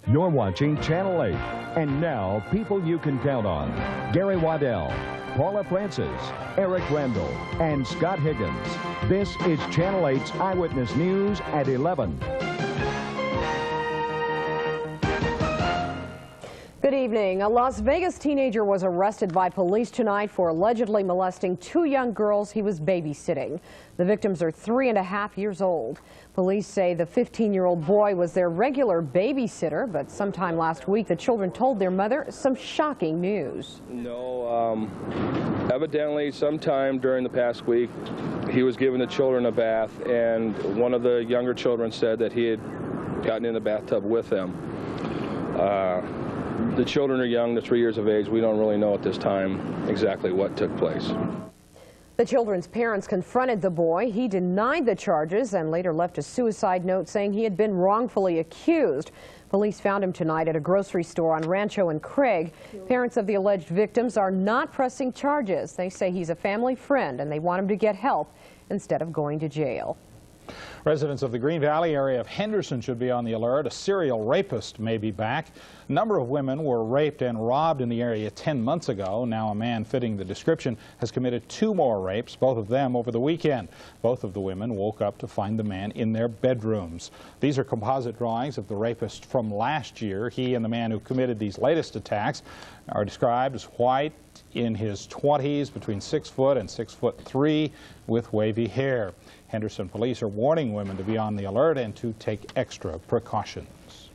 You're watching Channel 8. And now, people you can count on. Gary Waddell, Paula Francis, Eric Randall, and Scott Higgins. This is Channel 8's Eyewitness News at 11. Good evening. A Las Vegas teenager was arrested by police tonight for allegedly molesting two young girls he was babysitting. The victims are 3.5 years old. Police say the 15-year-old boy was their regular babysitter, but sometime last week the children told their mother some shocking news. No, evidently sometime during the past week he was giving the children a bath, and one of the younger children said that he had gotten in the bathtub with them. The children are young, they're 3 years of age. We don't really know at this time exactly what took place. The children's parents confronted the boy. He denied the charges and later left a suicide note saying he had been wrongfully accused. Police found him tonight at a grocery store on Rancho and Craig. Parents of the alleged victims are not pressing charges. They say he's a family friend and they want him to get help instead of going to jail. Residents of the Green Valley area of Henderson should be on the alert. A serial rapist may be back. A number of women were raped and robbed in the area 10 months ago. Now a man fitting the description has committed 2 more rapes, both of them over the weekend. Both of the women woke up to find the man in their bedrooms. These are composite drawings of the rapist from last year. He and the man who committed these latest attacks are described as white, in his 20s, between 6 foot and 6'3", with wavy hair. Henderson police are warning women to be on the alert and to take extra precautions.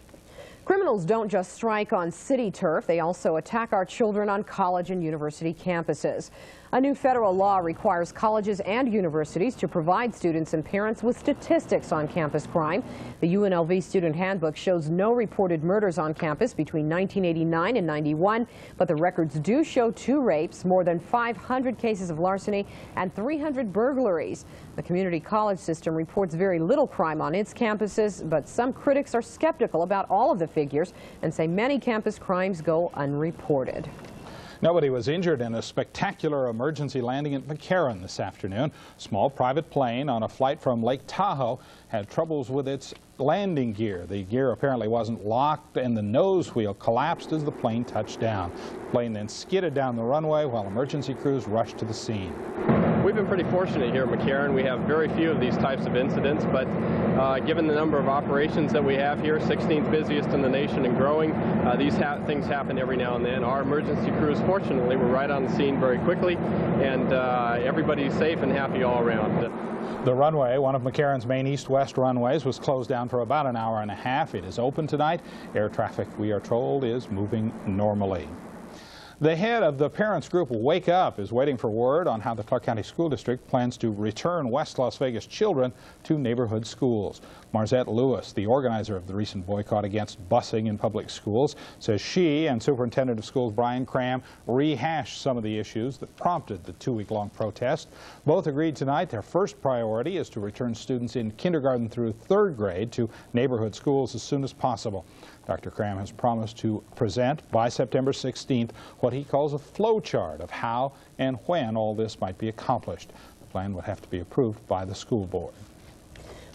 Criminals don't just strike on city turf, they also attack our children on college and university campuses. A new federal law requires colleges and universities to provide students and parents with statistics on campus crime. The UNLV student handbook shows no reported murders on campus between 1989 and 91, but the records do show 2 rapes, more than 500 cases of larceny, and 300 burglaries. The community college system reports very little crime on its campuses, but some critics are skeptical about all of the figures and say many campus crimes go unreported. Nobody was injured in a spectacular emergency landing at McCarran this afternoon. A small private plane on a flight from Lake Tahoe had troubles with its landing gear. The gear apparently wasn't locked and the nose wheel collapsed as the plane touched down. The plane then skidded down the runway while emergency crews rushed to the scene. We've been pretty fortunate here at McCarran. We have very few of these types of incidents, but given the number of operations that we have here, 16th busiest in the nation and growing, these things happen every now and then. Our emergency crews, fortunately, were right on the scene very quickly, and everybody's safe and happy all around. The runway, one of McCarran's main east-west runways, was closed down for about an hour and a half. It is open tonight. Air traffic, we are told, is moving normally. The head of the parents group Wake Up is waiting for word on how the Clark County School District plans to return West Las Vegas children to neighborhood schools. Marzette Lewis, the organizer of the recent boycott against busing in public schools, says she and Superintendent of Schools Brian Cram rehashed some of the issues that prompted the 2-week-long protest. Both agreed tonight their first priority is to return students in kindergarten through 3rd grade to neighborhood schools as soon as possible. Dr. Cram has promised to present by September 16th what he calls a flow chart of how and when all this might be accomplished. The plan would have to be approved by the school board.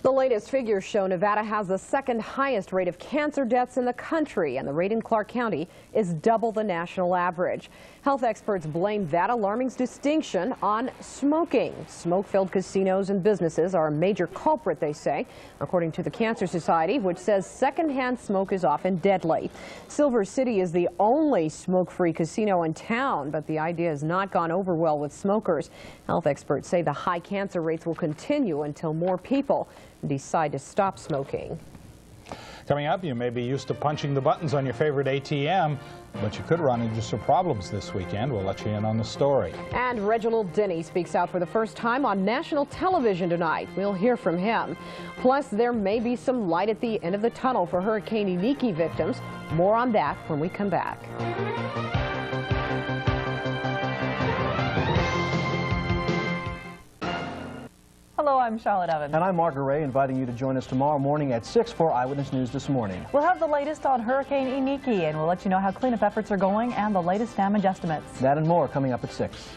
The latest figures show Nevada has the 2nd highest rate of cancer deaths in the country, and the rate in Clark County is double the national average. Health experts blame that alarming distinction on smoking. Smoke-filled casinos and businesses are a major culprit, they say, according to the Cancer Society, which says secondhand smoke is often deadly. Silver City is the only smoke-free casino in town, but the idea has not gone over well with smokers. Health experts say the high cancer rates will continue until more people decide to stop smoking. Coming up, you may be used to punching the buttons on your favorite ATM, but you could run into some problems this weekend. We'll let you in on the story. And Reginald Denny speaks out for the first time on national television tonight. We'll hear from him. Plus, there may be some light at the end of the tunnel for Hurricane Iniki victims. More on that when we come back. Hello, I'm Charlotte Evans. And I'm Margaret Ray, inviting you to join us tomorrow morning at 6 for Eyewitness News This Morning. We'll have the latest on Hurricane Iniki, and we'll let you know how cleanup efforts are going and the latest damage estimates. That and more coming up at 6.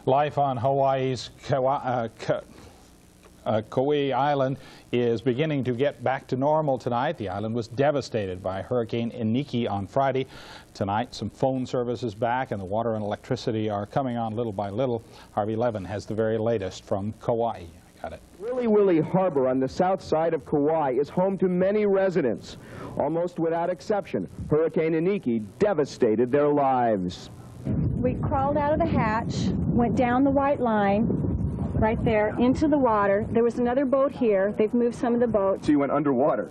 Life on Hawaii's Kauai Island is beginning to get back to normal tonight. The island was devastated by Hurricane Iniki on Friday. Tonight, some phone service is back, and the water and electricity are coming on little by little. Harvey Levin has the very latest from Kauai. I got it. Willy Willy Harbor on the south side of Kauai is home to many residents. Almost without exception, Hurricane Iniki devastated their lives. We crawled out of the hatch, went down the white line, right there, into the water. There was another boat here. They've moved some of the boats. So you went underwater?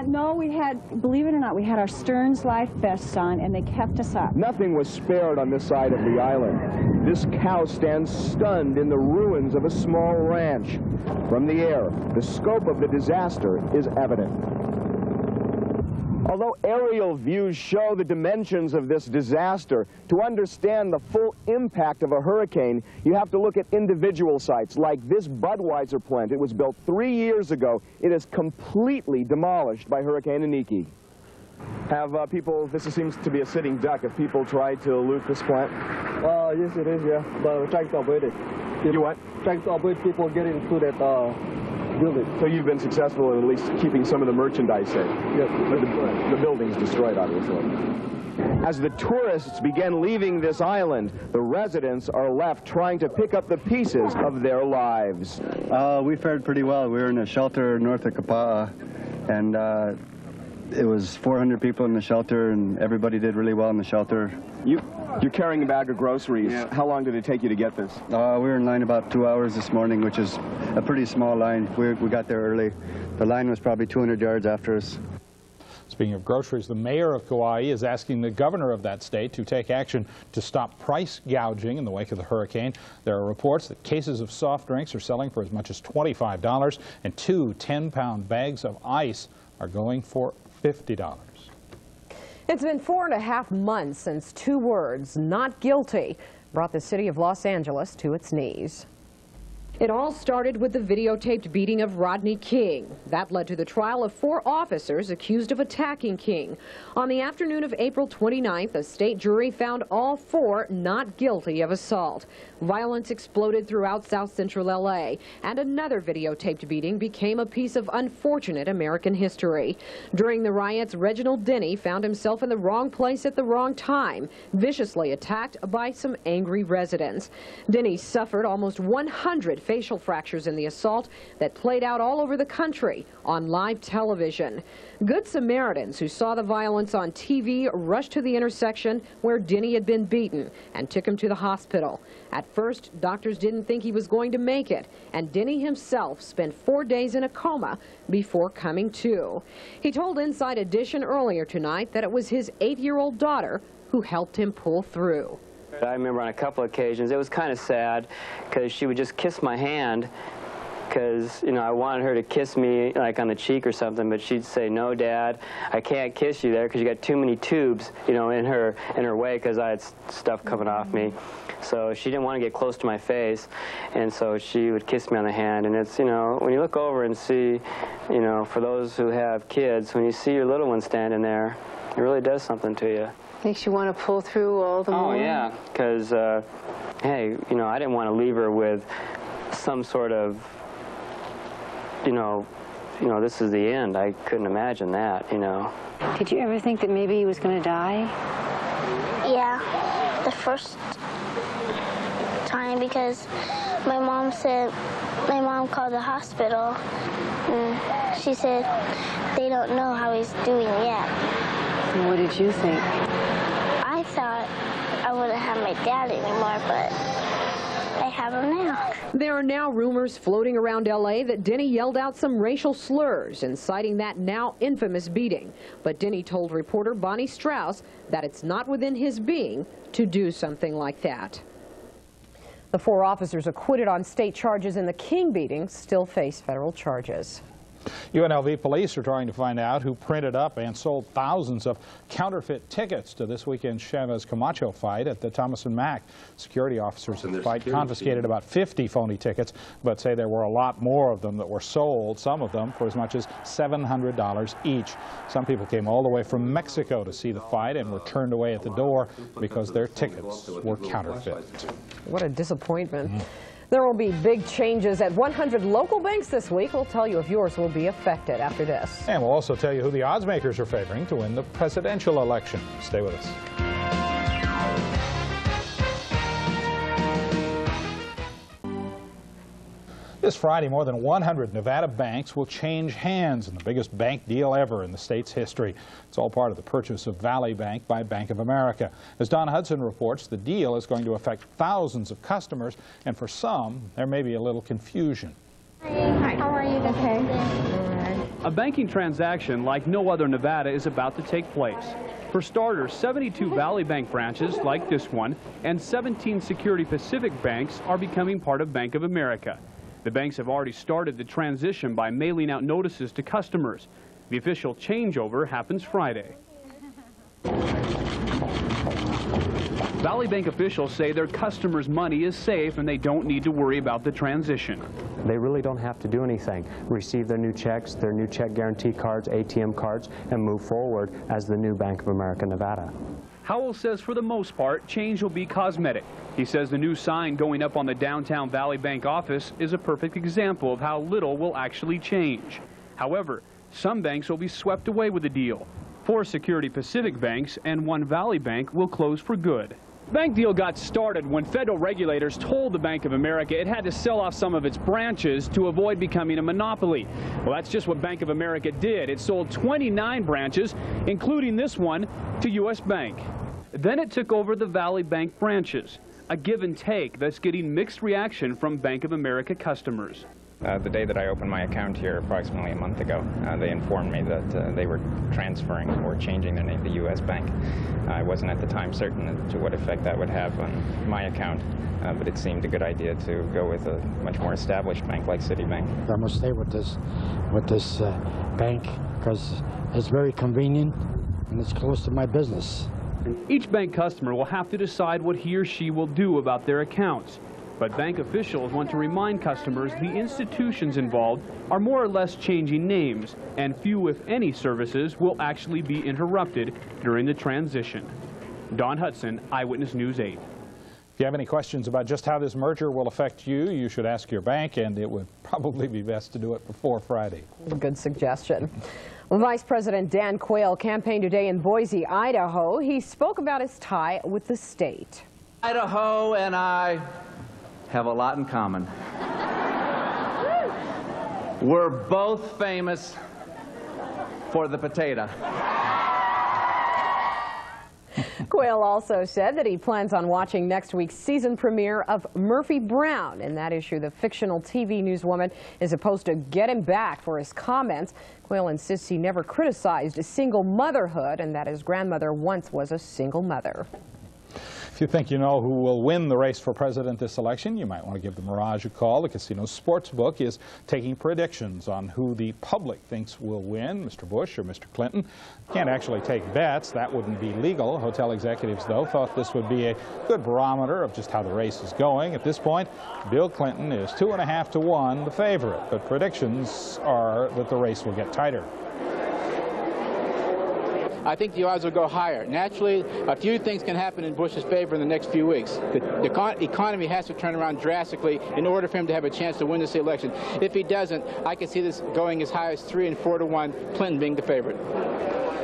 No, we had, believe it or not, we had our Stearns life vests on, and they kept us up. Nothing was spared on this side of the island. This cow stands stunned in the ruins of a small ranch. From the air, the scope of the disaster is evident. Although aerial views show the dimensions of this disaster, to understand the full impact of a hurricane, you have to look at individual sites, like this Budweiser plant. It was built 3 years ago. It is completely demolished by Hurricane Iniki. Have people, this seems to be a sitting duck, have people tried to loot this plant? Yes, it is, yeah. But we're trying to avoid it. You what? Trying to avoid people getting into that building. So you've been successful in at least keeping some of the merchandise safe? Yes. But the building's destroyed, obviously. As the tourists begin leaving this island, the residents are left trying to pick up the pieces of their lives. We fared pretty well. We were in a shelter north of Kapa'a, and it was 400 people in the shelter, and everybody did really well in the shelter. You're carrying a bag of groceries. Yeah. How long did it take you to get this? We were in line about 2 hours this morning, which is a pretty small line. We got there early. The line was probably 200 yards after us. Speaking of groceries, the mayor of Kauai is asking the governor of that state to take action to stop price gouging in the wake of the hurricane. There are reports that cases of soft drinks are selling for as much as $25, and 2 10-pound bags of ice are going for $50. It's been 4.5 months since 2 words, not guilty, brought the city of Los Angeles to its knees. It all started with the videotaped beating of Rodney King. That led to the trial of 4 officers accused of attacking King. On the afternoon of April 29th, a state jury found all 4 not guilty of assault. Violence exploded throughout South Central L.A., and another videotaped beating became a piece of unfortunate American history. During the riots, Reginald Denny found himself in the wrong place at the wrong time, viciously attacked by some angry residents. Denny suffered almost 100 facial fractures in the assault that played out all over the country on live television. Good Samaritans who saw the violence on TV rushed to the intersection where Denny had been beaten and took him to the hospital. At first, doctors didn't think he was going to make it, and Denny himself spent 4 days in a coma before coming to. He told Inside Edition earlier tonight that it was his 8-year-old daughter who helped him pull through. I remember on a couple of occasions, it was kind of sad because she would just kiss my hand because, you know, I wanted her to kiss me like on the cheek or something, but she'd say, "No, Dad, I can't kiss you there because you got too many tubes, you know, in her way because I had stuff coming off me." So she didn't want to get close to my face, and so she would kiss me on the hand. And it's, you know, when you look over and see, you know, for those who have kids, when you see your little one standing there, it really does something to you. Makes you want to pull through all the more. Oh, yeah, because, hey, you know, I didn't want to leave her with some sort of, you know, this is the end. I couldn't imagine that, you know. Did you ever think that maybe he was going to die? Yeah, the first time, because my mom called the hospital, and she said they don't know how he's doing yet. And what did you think? I thought I wouldn't have my dad anymore, but I have him now. There are now rumors floating around L.A. that Denny yelled out some racial slurs, inciting that now infamous beating. But Denny told reporter Bonnie Strauss that it's not within his being to do something like that. The 4 officers acquitted on state charges in the King beating still face federal charges. UNLV police are trying to find out who printed up and sold thousands of counterfeit tickets to this weekend's Chavez Camacho fight at the Thomas & Mack. Security officers at the fight confiscated about 50 phony tickets, but say there were a lot more of them that were sold, some of them for as much as $700 each. Some people came all the way from Mexico to see the fight and were turned away at the door because their tickets were counterfeit. What a disappointment. There will be big changes at 100 local banks this week. We'll tell you if yours will be affected after this. And we'll also tell you who the odds makers are favoring to win the presidential election. Stay with us. This Friday, more than 100 Nevada banks will change hands in the biggest bank deal ever in the state's history. It's all part of the purchase of Valley Bank by Bank of America. As Don Hudson reports, the deal is going to affect thousands of customers, and for some, there may be a little confusion. Hi, how are you? Okay. A banking transaction like no other in Nevada is about to take place. For starters, 72 Valley Bank branches like this one and 17 Security Pacific banks are becoming part of Bank of America. The banks have already started the transition by mailing out notices to customers. The official changeover happens Friday. Valley Bank officials say their customers' money is safe and they don't need to worry about the transition. They really don't have to do anything. Receive their new checks, their new check guarantee cards, ATM cards, and move forward as the new Bank of America Nevada. Howell says for the most part, change will be cosmetic. He says the new sign going up on the downtown Valley Bank office is a perfect example of how little will actually change. However, some banks will be swept away with the deal. 4 Security Pacific banks and 1 Valley Bank will close for good. The bank deal got started when federal regulators told the Bank of America it had to sell off some of its branches to avoid becoming a monopoly. Well, that's just what Bank of America did. It sold 29 branches, including this one, to U.S. Bank. Then it took over the Valley Bank branches, a give and take that's getting mixed reaction from Bank of America customers. The day that I opened my account here approximately a month ago, they informed me that they were transferring or changing the name to U.S. Bank. I wasn't at the time certain to what effect that would have on my account, but it seemed a good idea to go with a much more established bank like Citibank. I must stay with this bank because it's very convenient and it's close to my business. Each bank customer will have to decide what he or she will do about their accounts. But bank officials want to remind customers the institutions involved are more or less changing names, and few, if any, services will actually be interrupted during the transition. Don Hudson, Eyewitness News 8. If you have any questions about just how this merger will affect you, you should ask your bank, and it would probably be best to do it before Friday. Good suggestion. Vice President Dan Quayle campaigned today in Boise, Idaho. He spoke about his tie with the state. Idaho and I have a lot in common. We're both famous for the potato. Quayle also said that he plans on watching next week's season premiere of Murphy Brown. In that issue, the fictional TV newswoman is supposed to get him back for his comments. Quayle insists he never criticized single motherhood and that his grandmother once was a single mother. If you think you know who will win the race for president this election, you might want to give the Mirage a call. The casino sportsbook is taking predictions on who the public thinks will win, Mr. Bush or Mr. Clinton. Can't actually take bets. That wouldn't be legal. Hotel executives, though, thought this would be a good barometer of just how the race is going. At this point, Bill Clinton is 2.5 to 1, the favorite. But predictions are that the race will get tighter. I think the odds will go higher. Naturally, a few things can happen in Bush's favor in the next few weeks. The economy has to turn around drastically in order for him to have a chance to win this election. If he doesn't, I can see this going as high as 3 and 4 to 1, Clinton being the favorite.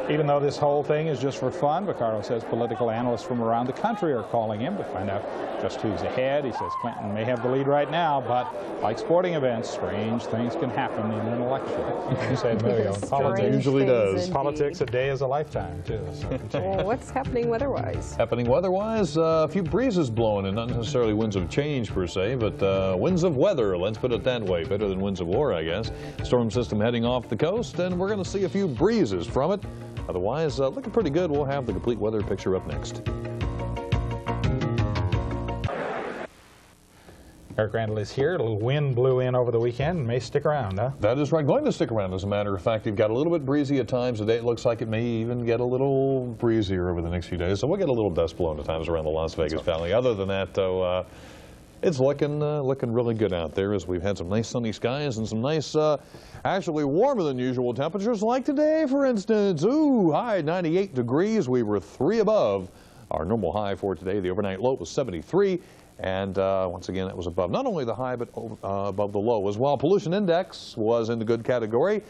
Even though this whole thing is just for fun, Vaccaro says political analysts from around the country are calling him to find out just who's ahead. He says Clinton may have the lead right now, but like sporting events, strange things can happen in an election. You said, politics usually does. Politics, a day is a lifetime, too. So well, what's happening weather-wise? Happening weather-wise, a few breezes blowing, and not necessarily winds of change per se, but winds of weather, let's put it that way. Better than winds of war, I guess. Storm system heading off the coast, and we're going to see a few breezes from it. Otherwise, looking pretty good. We'll have the complete weather picture up next. Eric Randall is here. A little wind blew in over the weekend. May stick around, huh? That is right. Going to stick around, as a matter of fact. You've got a little bit breezy at times. Today it looks like it may even get a little breezier over the next few days. So we'll get a little dust blowing at times around the Las Vegas Valley. Other than that, though, it's looking really good out there as we've had some nice sunny skies and some nice, actually warmer than usual temperatures like today, for instance. Ooh, high 98 degrees. We were 3 above our normal high for today. The overnight low was 73. And once again, it was above not only the high, but above the low as well. Pollution index was in the good category.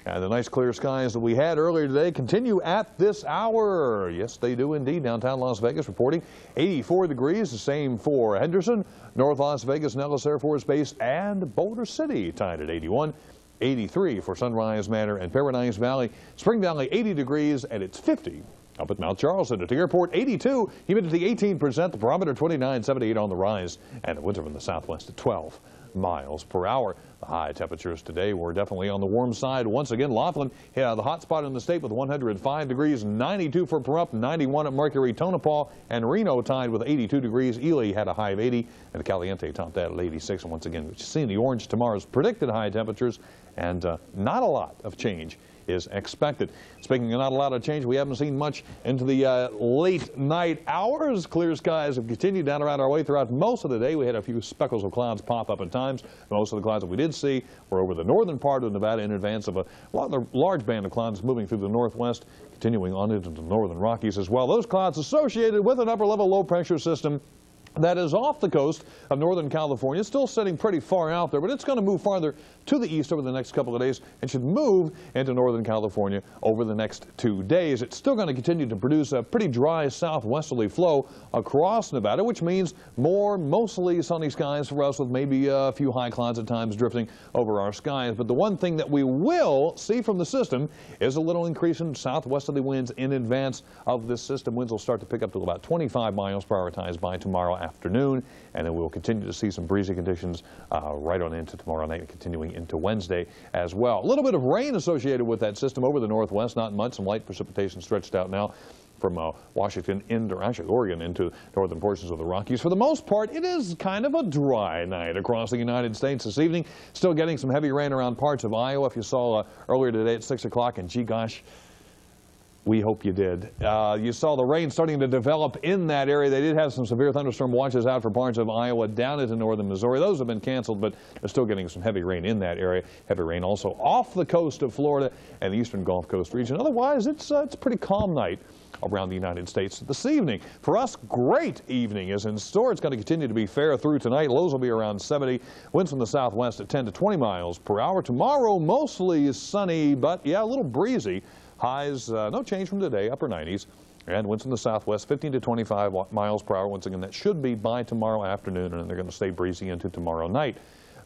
And the nice clear skies that we had earlier today continue at this hour. Yes, they do indeed. Downtown Las Vegas reporting 84 degrees, the same for Henderson, North Las Vegas, Nellis Air Force Base, and Boulder City tied at 81. 83 for Sunrise Manor and Paradise Valley. Spring Valley 80 degrees, and it's 50 up at Mount Charleston. At the airport 82, humidity 18%, the barometer 29.78 on the rise, and the winds from the southwest at 12 miles per hour. The high temperatures today were definitely on the warm side. Once again, Laughlin hit the hot spot in the state with 105 degrees, 92 for Pahrump, 91 at Mercury, Tonopah, and Reno tied with 82 degrees. Ely had a high of 80, and Caliente topped that at 86. And once again, we've seen the orange tomorrow's predicted high temperatures, and not a lot of change is expected. Speaking of not a lot of change, we haven't seen much into the late night hours. Clear skies have continued down around our way throughout most of the day. We had a few speckles of clouds pop up at times. Most of the clouds that we did see were over the northern part of Nevada in advance of a large band of clouds moving through the northwest, continuing on into the northern Rockies as well. Those clouds associated with an upper level low pressure system that is off the coast of Northern California. It's still sitting pretty far out there, but it's going to move farther to the east over the next couple of days and should move into Northern California over the next 2 days. It's still going to continue to produce a pretty dry southwesterly flow across Nevada, which means mostly sunny skies for us with maybe a few high clouds at times drifting over our skies. But the one thing that we will see from the system is a little increase in southwesterly winds in advance of this system. Winds will start to pick up to about 25 miles per hour times by tomorrow afternoon, and then we'll continue to see some breezy conditions right on into tomorrow night and continuing into Wednesday as well. A little bit of rain associated with that system over the northwest, not much. Some light precipitation stretched out now from Washington into, actually Oregon, into northern portions of the Rockies. For the most part, it is kind of a dry night across the United States this evening. Still getting some heavy rain around parts of Iowa. If you saw earlier today at 6 o'clock, and gee gosh, we hope you did. You saw the rain starting to develop in that area. They did have some severe thunderstorm watches out for parts of Iowa down into northern Missouri. Those have been canceled, but they're still getting some heavy rain in that area. Heavy rain also off the coast of Florida and the eastern Gulf Coast region. Otherwise, it's a pretty calm night around the United States this evening. For us, great evening is in store. It's going to continue to be fair through tonight. Lows will be around 70. Winds from the southwest at 10 to 20 miles per hour. Tomorrow, mostly sunny, but yeah, a little breezy. Highs, no change from today, upper 90s. And winds from the southwest, 15 to 25 miles per hour. Once again, that should be by tomorrow afternoon, and they're going to stay breezy into tomorrow night.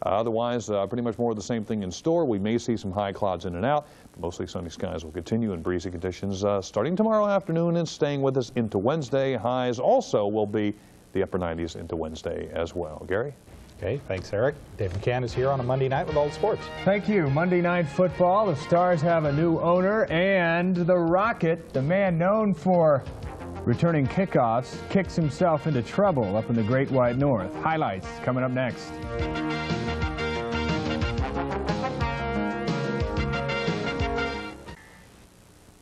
Otherwise, pretty much more of the same thing in store. We may see some high clouds in and out. Mostly sunny skies will continue and breezy conditions starting tomorrow afternoon and staying with us into Wednesday. Highs also will be the upper 90s into Wednesday as well. Gary? Okay, thanks, Eric. Dave McCann is here on a Monday night with all the sports. Thank you. Monday Night Football. The Stars have a new owner, and the Rocket, the man known for returning kickoffs, kicks himself into trouble up in the Great White North. Highlights coming up next.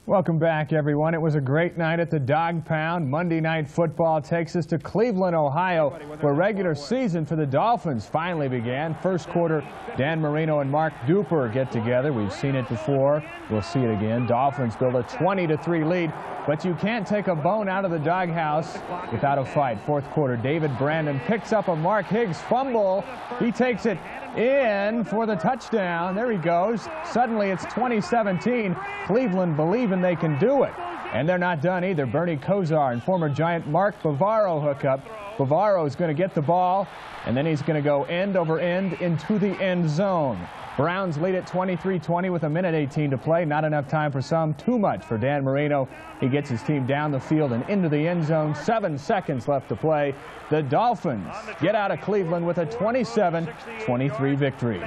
Welcome back, everyone. It was a great night at the Dog Pound. Monday Night Football takes us to Cleveland, Ohio, where regular season for the Dolphins finally began. First quarter, Dan Marino and Mark Duper get together. We've seen it before. We'll see it again. Dolphins build a 20-3 lead, but you can't take a bone out of the doghouse without a fight. Fourth quarter, David Brandon picks up a Mark Higgs fumble. He takes it in for the touchdown. There he goes. Suddenly it's 2017. Cleveland believing they can do it. And they're not done either. Bernie Kosar and former Giant Mark Bavaro hook up. Bavaro is going to get the ball, and then he's going to go end over end into the end zone. Browns lead at 23-20 with 1:18 to play. Not enough time for some, too much for Dan Marino. He gets his team down the field and into the end zone. 7 seconds left to play. The Dolphins get out of Cleveland with a 27-23 victory.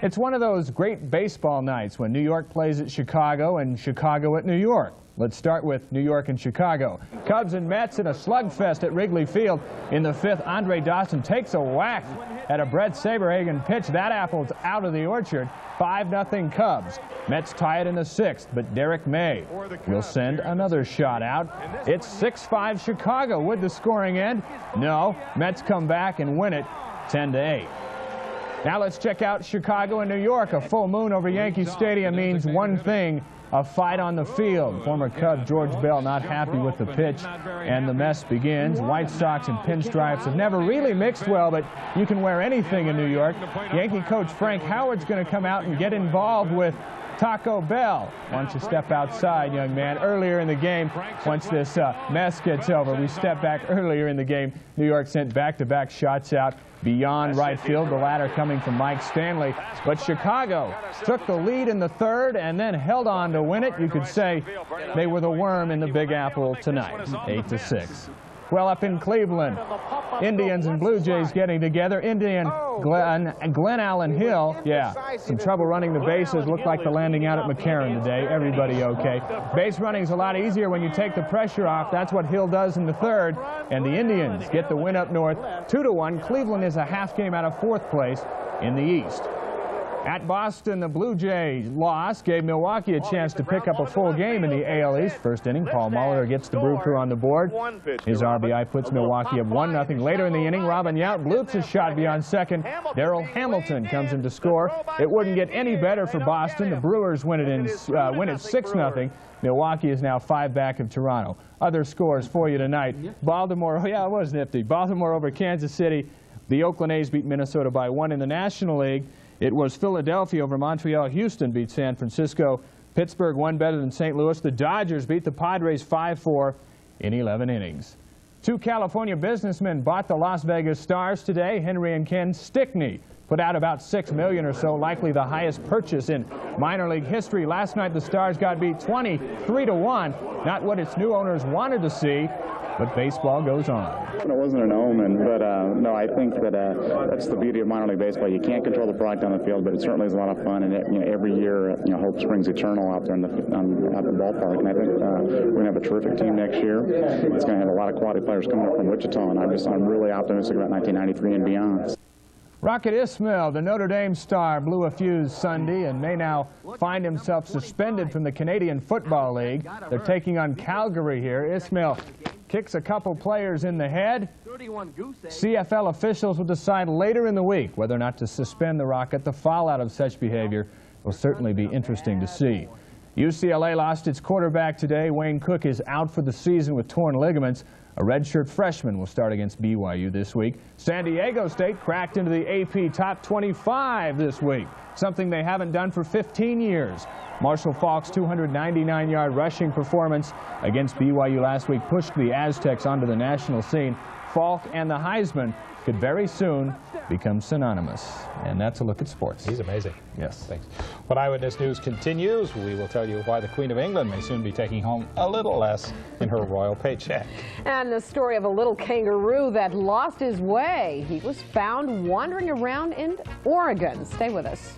It's one of those great baseball nights when New York plays at Chicago and Chicago at New York. Let's start with New York and Chicago. Cubs and Mets in a slugfest at Wrigley Field. In the 5th, Andre Dawson takes a whack at a Brett Saberhagen pitch. That apple's out of the orchard. 5-0 Cubs. Mets tie it in the 6th, but Derek May will send another shot out. It's 6-5 Chicago. Would the scoring end? No. Mets come back and win it 10-8. Now let's check out Chicago and New York. A full moon over Yankee Stadium means one thing: a fight on the field. Former Cub George Bell not happy with the pitch, and the mess begins. White Sox and pinstripes have never really mixed well, but you can wear anything in New York. Yankee coach Frank Howard's going to come out and get involved with Taco Bell. Why don't you step outside, young man? Earlier in the game, once this mess gets over, we step back earlier in the game. New York sent back-to-back shots out beyond right field, the latter coming from Mike Stanley. But Chicago took the lead in the third and then held on to win it. You could say they were the worm in the Big Apple tonight, 8-6. Well, up in Cleveland, Indians and Blue Jays getting together. Indian Glenn Allen Hill, yeah, some trouble running the bases. Looked like the landing out at McCarran today. Everybody okay. Base running is a lot easier when you take the pressure off. That's what Hill does in the third. And the Indians get the win up north, 2-1. Cleveland is a half game out of fourth place in the East. At Boston, the Blue Jays loss gave Milwaukee a chance to pick up a full game in the AL East. First inning, Paul Molitor gets the Brew Crew on the board. His RBI puts Milwaukee up 1-0. Later in the inning, Robin Yount bloops a shot beyond second. Darrell Hamilton comes in to score. It wouldn't get any better for Boston. The Brewers win it 6-0. Milwaukee is now 5 back of Toronto. Other scores for you tonight. Baltimore, yeah, it was nifty. Baltimore over Kansas City. The Oakland A's beat Minnesota by 1 in the National League. It was Philadelphia over Montreal. Houston beat San Francisco. Pittsburgh won better than St. Louis. The Dodgers beat the Padres 5-4 in 11 innings. 2 California businessmen bought the Las Vegas Stars today. Henry and Ken Stickney put out about $6 million or so, likely the highest purchase in minor league history. Last night the Stars got beat 23-1. Not what its new owners wanted to see, but baseball goes on. It wasn't an omen, but no, I think that that's the beauty of minor league baseball. You can't control the product on the field, but it certainly is a lot of fun. And every year, hope springs eternal out there out in the ballpark. And I think we're going to have a terrific team next year. It's going to have a lot of quality players coming up from Wichita, and I'm really optimistic about 1993 and beyond. Rocket Ismail, the Notre Dame star, blew a fuse Sunday and may now find himself suspended from the Canadian Football League. They're taking on Calgary here. Ismail kicks a couple players in the head. CFL officials will decide later in the week whether or not to suspend the Rocket. The fallout of such behavior will certainly be interesting to see. UCLA lost its quarterback today. Wayne Cook is out for the season with torn ligaments. A redshirt freshman will start against BYU this week. San Diego State cracked into the AP Top 25 this week, something they haven't done for 15 years. Marshall Faulk's 299-yard rushing performance against BYU last week pushed the Aztecs onto the national scene. Faulk and the Heisman could very soon become synonymous. And that's a look at sports. He's amazing. Yes. Thanks. When Eyewitness News continues, we will tell you why the Queen of England may soon be taking home a little less in her royal paycheck. And the story of a little kangaroo that lost his way. He was found wandering around in Oregon. Stay with us.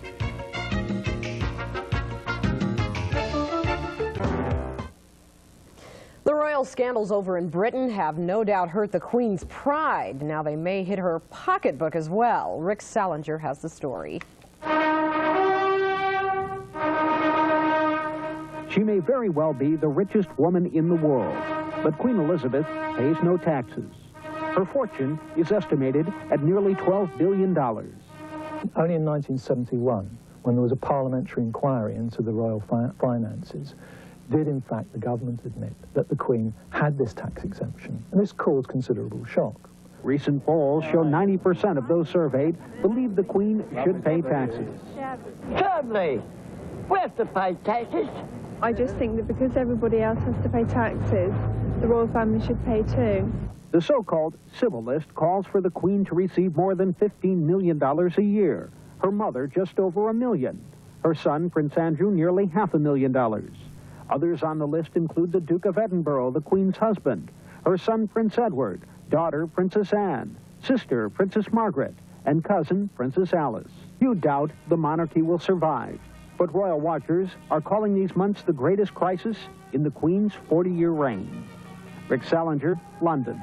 The royal scandals over in Britain have no doubt hurt the Queen's pride. Now they may hit her pocketbook as well. Rick Salinger has the story. She may very well be the richest woman in the world, but Queen Elizabeth pays no taxes. Her fortune is estimated at nearly $12 billion. Only in 1971, when there was a parliamentary inquiry into the royal finances, did in fact the government admit that the Queen had this tax exemption, and this caused considerable shock. Recent polls show 90% of those surveyed believe the Queen should pay taxes. Certainly. We have to pay taxes. I just think that because everybody else has to pay taxes, the royal family should pay too. The so-called civil list calls for the Queen to receive more than $15 million a year. Her mother just over $1 million. Her son, Prince Andrew, nearly $500,000. Others on the list include the Duke of Edinburgh, the Queen's husband, her son, Prince Edward, daughter, Princess Anne, sister, Princess Margaret, and cousin, Princess Alice. You doubt the monarchy will survive, but royal watchers are calling these months the greatest crisis in the Queen's 40-year reign. Rick Salinger, London.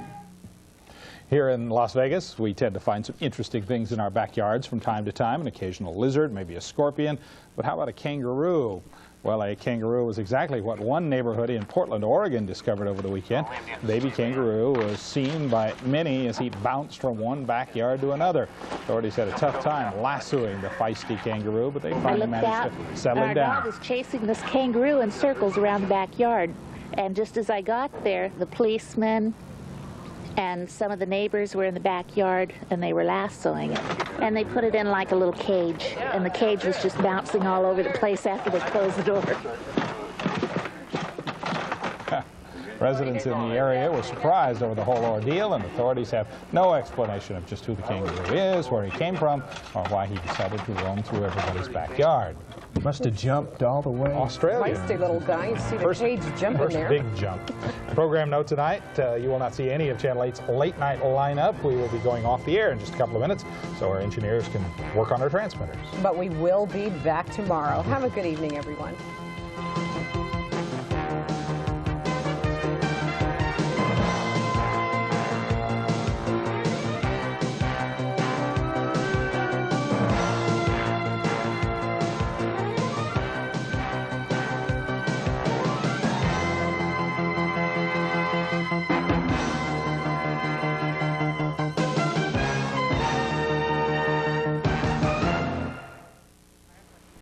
Here in Las Vegas, we tend to find some interesting things in our backyards from time to time, an occasional lizard, maybe a scorpion, but how about a kangaroo? Well, a kangaroo was exactly what one neighborhood in Portland, Oregon discovered over the weekend. Baby kangaroo was seen by many as he bounced from one backyard to another. Authorities had a tough time lassoing the feisty kangaroo, but they finally managed to settle him down. Our dog was chasing this kangaroo in circles around the backyard. And just as I got there, the policemen and some of the neighbors were in the backyard, and they were lassoing it. And they put it in like a little cage, and the cage was just bouncing all over the place after they closed the door. Residents in the area were surprised over the whole ordeal, and authorities have no explanation of just who the kangaroo is, where he came from, or why he decided to roam through everybody's backyard. Must have jumped all the way. Australia. Feisty little guy. You see the cage jumping there. Big jump. Program note tonight, you will not see any of Channel 8's late night lineup. We will be going off the air in just a couple of minutes, so our engineers can work on our transmitters. But we will be back tomorrow. Have a good evening, everyone.